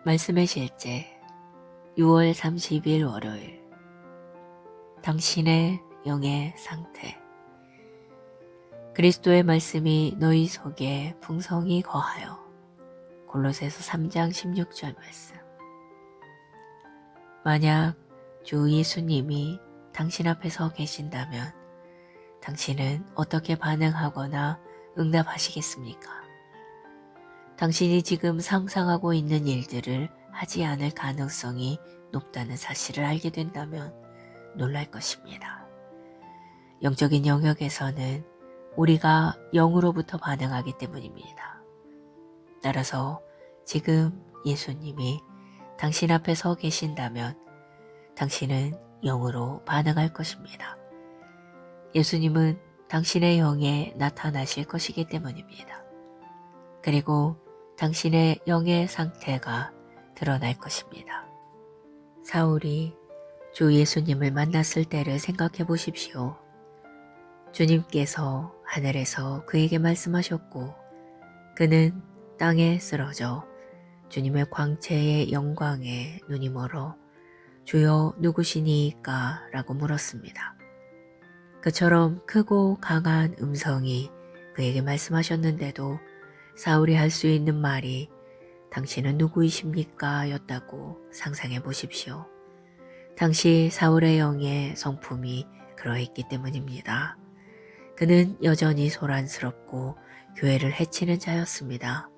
말씀의 실제 6월 30일 월요일. 당신의 영의 상태. 그리스도의 말씀이 너희 속에 풍성히 거하여. 골로새서 3장 16절 말씀. 만약 주 예수님이 당신 앞에 서 계신다면 당신은 어떻게 반응하거나 응답하시겠습니까? 당신이 지금 상상하고 있는 일들을 하지 않을 가능성이 높다는 사실을 알게 된다면 놀랄 것입니다. 영적인 영역에서는 우리가 영으로부터 반응하기 때문입니다. 따라서 지금 예수님이 당신 앞에 서 계신다면 당신은 영으로 반응할 것입니다. 예수님은 당신의 영에 나타나실 것이기 때문입니다. 그리고 당신의 영의 상태가 드러날 것입니다. 사울이 주 예수님을 만났을 때를 생각해 보십시오. 주님께서 하늘에서 그에게 말씀하셨고 그는 땅에 쓰러져 주님의 광채의 영광에 눈이 멀어 주여 누구시니까? 라고 물었습니다. 그처럼 크고 강한 음성이 그에게 말씀하셨는데도 사울이 할 수 있는 말이 당신은 누구이십니까? 였다고 상상해 보십시오. 당시 사울의 영의 성품이 그러했기 때문입니다. 그는 여전히 소란스럽고 교회를 해치는 자였습니다.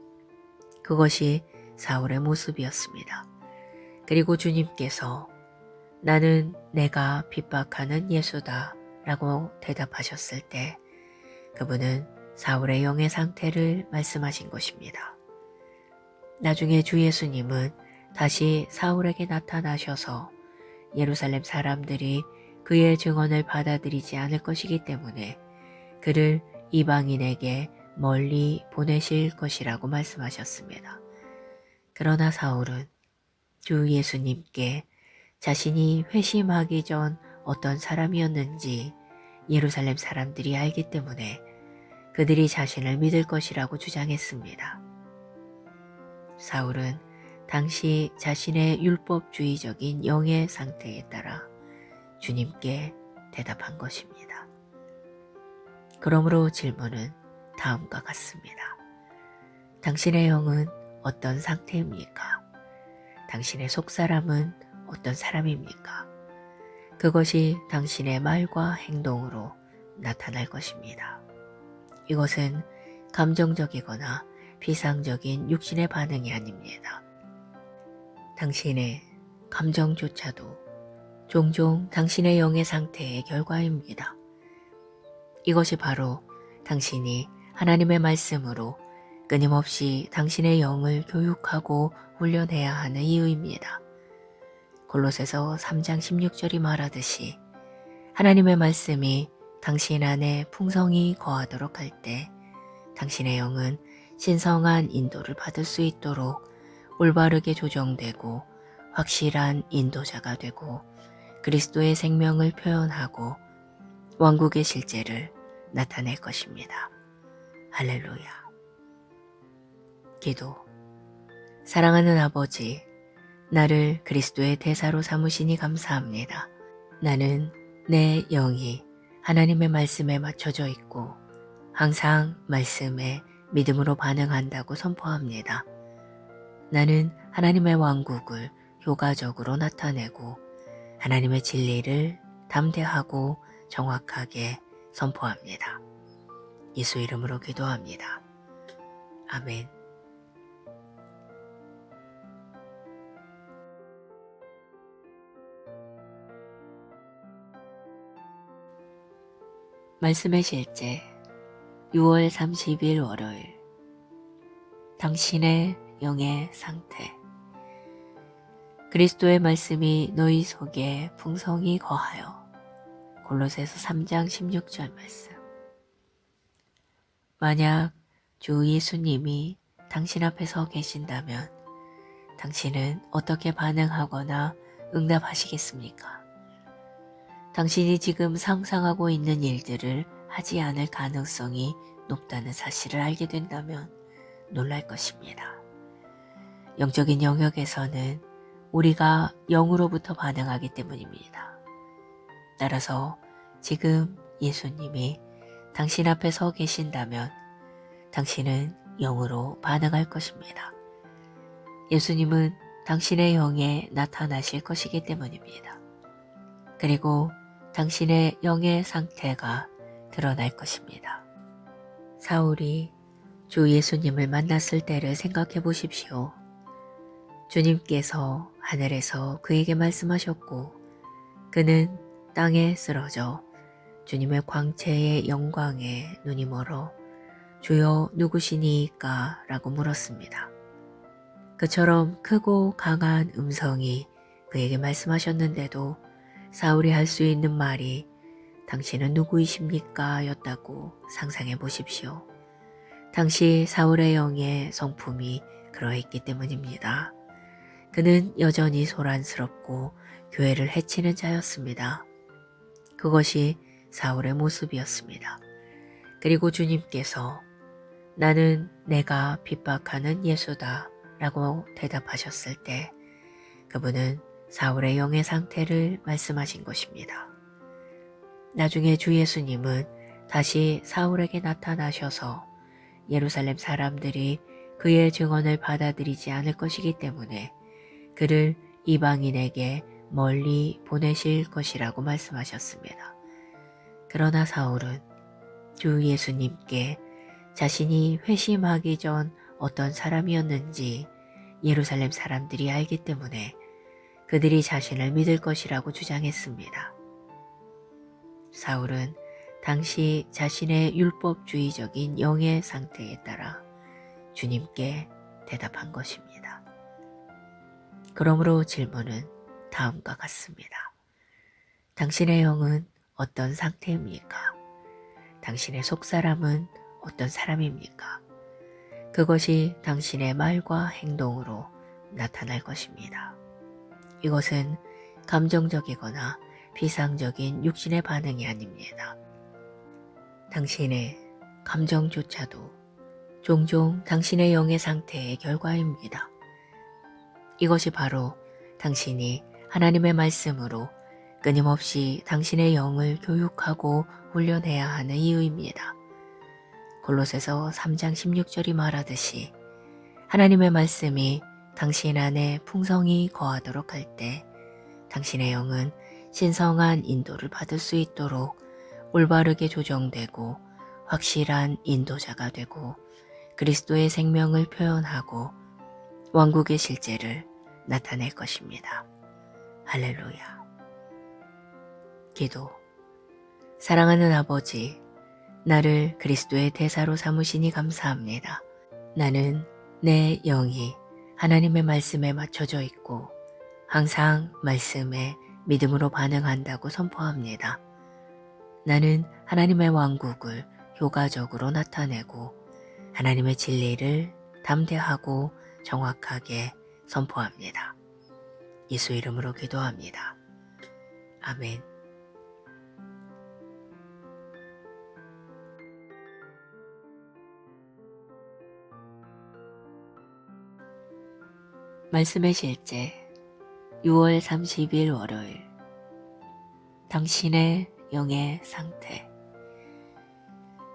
그것이 사울의 모습이었습니다. 그리고 주님께서 나는 내가 핍박하는 예수다 라고 대답하셨을 때 그분은 사울의 영의 상태를 말씀하신 것입니다. 나중에 주 예수님은 다시 사울에게 나타나셔서 예루살렘 사람들이 그의 증언을 받아들이지 않을 것이기 때문에 그를 이방인에게 멀리 보내실 것이라고 말씀하셨습니다. 그러나 사울은 주 예수님께 자신이 회심하기 전 어떤 사람이었는지 예루살렘 사람들이 알기 때문에 그들이 자신을 믿을 것이라고 주장했습니다. 사울은 당시 자신의 율법주의적인 영의 상태에 따라 주님께 대답한 것입니다. 그러므로 질문은 다음과 같습니다. 당신의 영은 어떤 상태입니까? 당신의 속사람은 어떤 사람입니까? 그것이 당신의 말과 행동으로 나타날 것입니다. 이것은 감정적이거나 비상적인 육신의 반응이 아닙니다. 당신의 감정조차도 종종 당신의 영의 상태의 결과입니다. 이것이 바로 당신이 하나님의 말씀으로 끊임없이 당신의 영을 교육하고 훈련해야 하는 이유입니다. 골로새서 3장 16절이 말하듯이 하나님의 말씀이 당신 안에 풍성히 거하도록 할 때 당신의 영은 신성한 인도를 받을 수 있도록 올바르게 조정되고 확실한 인도자가 되고 그리스도의 생명을 표현하고 왕국의 실제를 나타낼 것입니다. 할렐루야. 기도. 사랑하는 아버지, 나를 그리스도의 대사로 삼으시니 감사합니다. 나는 내 영이 하나님의 말씀에 맞춰져 있고 항상 말씀에 믿음으로 반응한다고 선포합니다. 나는 하나님의 왕국을 효과적으로 나타내고 하나님의 진리를 담대하고 정확하게 선포합니다. 예수 이름으로 기도합니다. 아멘. 말씀의 실제 6월 30일 월요일. 당신의 영의 상태. 그리스도의 말씀이 너희 속에 풍성히 거하여. 골로새서 3장 16절 말씀. 만약 주 예수님이 당신 앞에 서 계신다면 당신은 어떻게 반응하거나 응답하시겠습니까? 당신이 지금 상상하고 있는 일들을 하지 않을 가능성이 높다는 사실을 알게 된다면 놀랄 것입니다. 영적인 영역에서는 우리가 영으로부터 반응하기 때문입니다. 따라서 지금 예수님이 당신 앞에 서 계신다면 당신은 영으로 반응할 것입니다. 예수님은 당신의 영에 나타나실 것이기 때문입니다. 그리고 당신의 영의 상태가 드러날 것입니다. 사울이 주 예수님을 만났을 때를 생각해 보십시오. 주님께서 하늘에서 그에게 말씀하셨고 그는 땅에 쓰러져 주님의 광채의 영광에 눈이 멀어 주여 누구시니까? 라고 물었습니다. 그처럼 크고 강한 음성이 그에게 말씀하셨는데도 사울이 할 수 있는 말이 당신은 누구이십니까? 였다고 상상해 보십시오. 당시 사울의 영의 성품이 그러했기 때문입니다. 그는 여전히 소란스럽고 교회를 해치는 자였습니다. 그것이 사울의 모습이었습니다. 그리고 주님께서 나는 내가 핍박하는 예수다 라고 대답하셨을 때 그분은 사울의 영의 상태를 말씀하신 것입니다. 나중에 주 예수님은 다시 사울에게 나타나셔서 예루살렘 사람들이 그의 증언을 받아들이지 않을 것이기 때문에 그를 이방인에게 멀리 보내실 것이라고 말씀하셨습니다. 그러나 사울은 주 예수님께 자신이 회심하기 전 어떤 사람이었는지 예루살렘 사람들이 알기 때문에 그들이 자신을 믿을 것이라고 주장했습니다. 사울은 당시 자신의 율법주의적인 영의 상태에 따라 주님께 대답한 것입니다. 그러므로 질문은 다음과 같습니다. 당신의 영은 어떤 상태입니까? 당신의 속사람은 어떤 사람입니까? 그것이 당신의 말과 행동으로 나타날 것입니다. 이것은 감정적이거나 비상적인 육신의 반응이 아닙니다. 당신의 감정조차도 종종 당신의 영의 상태의 결과입니다. 이것이 바로 당신이 하나님의 말씀으로 끊임없이 당신의 영을 교육하고 훈련해야 하는 이유입니다. 골로새서 3장 16절이 말하듯이 하나님의 말씀이 당신 안에 풍성히 거하도록 할 때 당신의 영은 신성한 인도를 받을 수 있도록 올바르게 조정되고 확실한 인도자가 되고 그리스도의 생명을 표현하고 왕국의 실제를 나타낼 것입니다. 할렐루야. 기도. 사랑하는 아버지, 나를 그리스도의 대사로 삼으시니 감사합니다. 나는 내 영이 하나님의 말씀에 맞춰져 있고 항상 말씀에 믿음으로 반응한다고 선포합니다. 나는 하나님의 왕국을 효과적으로 나타내고 하나님의 진리를 담대하고 정확하게 선포합니다. 예수 이름으로 기도합니다. 아멘. 말씀의 실제 6월 30일 월요일. 당신의 영의 상태.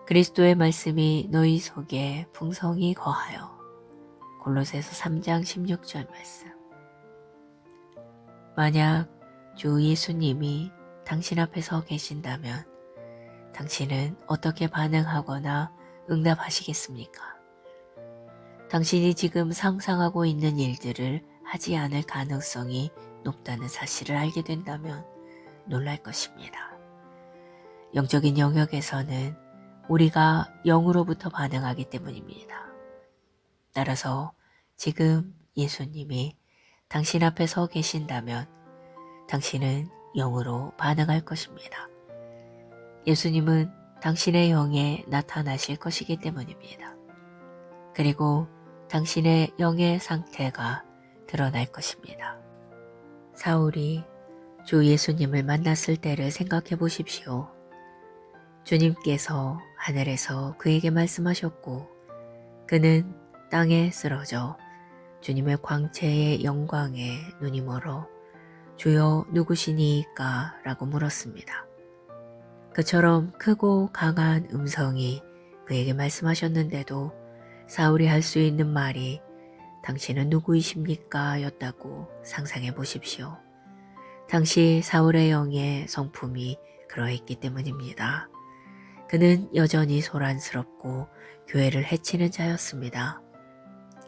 그리스도의 말씀이 너희 속에 풍성히 거하여. 골로새서 3장 16절 말씀. 만약 주 예수님이 당신 앞에 서 계신다면 당신은 어떻게 반응하거나 응답하시겠습니까? 당신이 지금 상상하고 있는 일들을 하지 않을 가능성이 높다는 사실을 알게 된다면 놀랄 것입니다. 영적인 영역에서는 우리가 영으로부터 반응하기 때문입니다. 따라서 지금 예수님이 당신 앞에 서 계신다면 당신은 영으로 반응할 것입니다. 예수님은 당신의 영에 나타나실 것이기 때문입니다. 그리고 당신의 영의 상태가 드러날 것입니다. 사울이 주 예수님을 만났을 때를 생각해 보십시오. 주님께서 하늘에서 그에게 말씀하셨고 그는 땅에 쓰러져 주님의 광채의 영광에 눈이 멀어 주여 누구시니까? 라고 물었습니다. 그처럼 크고 강한 음성이 그에게 말씀하셨는데도 사울이 할 수 있는 말이 당신은 누구이십니까? 였다고 상상해 보십시오. 당시 사울의 영의 성품이 그러했기 때문입니다. 그는 여전히 소란스럽고 교회를 해치는 자였습니다.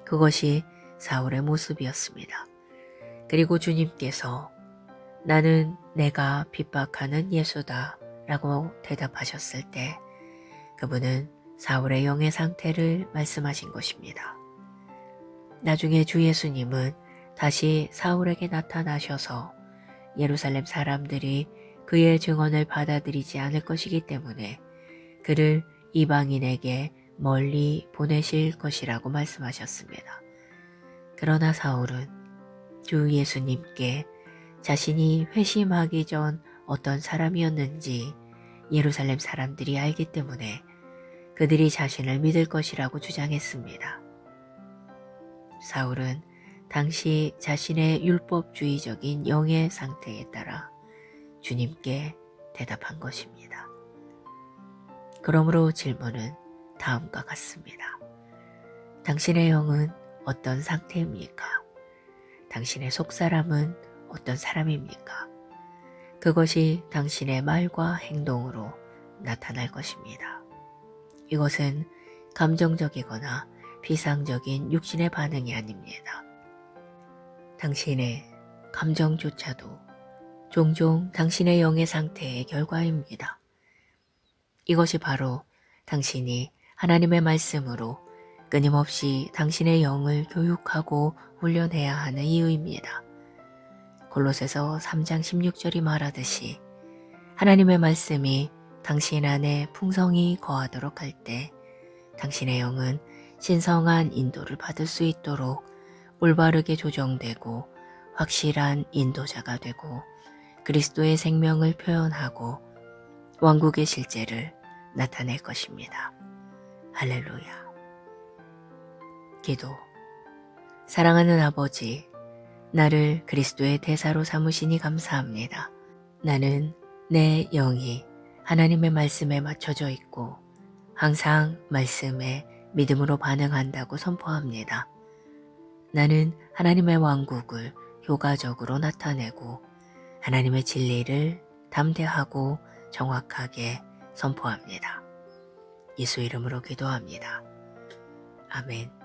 그것이 사울의 모습이었습니다. 그리고 주님께서 나는 내가 핍박하는 예수다 라고 대답하셨을 때 그분은 사울의 영의 상태를 말씀하신 것입니다. 나중에 주 예수님은 다시 사울에게 나타나셔서 예루살렘 사람들이 그의 증언을 받아들이지 않을 것이기 때문에 그를 이방인에게 멀리 보내실 것이라고 말씀하셨습니다. 그러나 사울은 주 예수님께 자신이 회심하기 전 어떤 사람이었는지 예루살렘 사람들이 알기 때문에 그들이 자신을 믿을 것이라고 주장했습니다. 사울은 당시 자신의 율법주의적인 영의 상태에 따라 주님께 대답한 것입니다. 그러므로 질문은 다음과 같습니다. 당신의 영은 어떤 상태입니까? 당신의 속사람은 어떤 사람입니까? 그것이 당신의 말과 행동으로 나타날 것입니다. 이것은 감정적이거나 비상적인 육신의 반응이 아닙니다. 당신의 감정조차도 종종 당신의 영의 상태의 결과입니다. 이것이 바로 당신이 하나님의 말씀으로 끊임없이 당신의 영을 교육하고 훈련해야 하는 이유입니다. 골로새서 3장 16절이 말하듯이 하나님의 말씀이 당신 안에 풍성히 거하도록 할 때 당신의 영은 신성한 인도를 받을 수 있도록 올바르게 조정되고 확실한 인도자가 되고 그리스도의 생명을 표현하고 왕국의 실제를 나타낼 것입니다. 할렐루야. 기도. 사랑하는 아버지, 나를 그리스도의 대사로 삼으시니 감사합니다. 나는 내 영이 하나님의 말씀에 맞춰져 있고 항상 말씀에 믿음으로 반응한다고 선포합니다. 나는 하나님의 왕국을 효과적으로 나타내고 하나님의 진리를 담대하고 정확하게 선포합니다. 예수 이름으로 기도합니다. 아멘.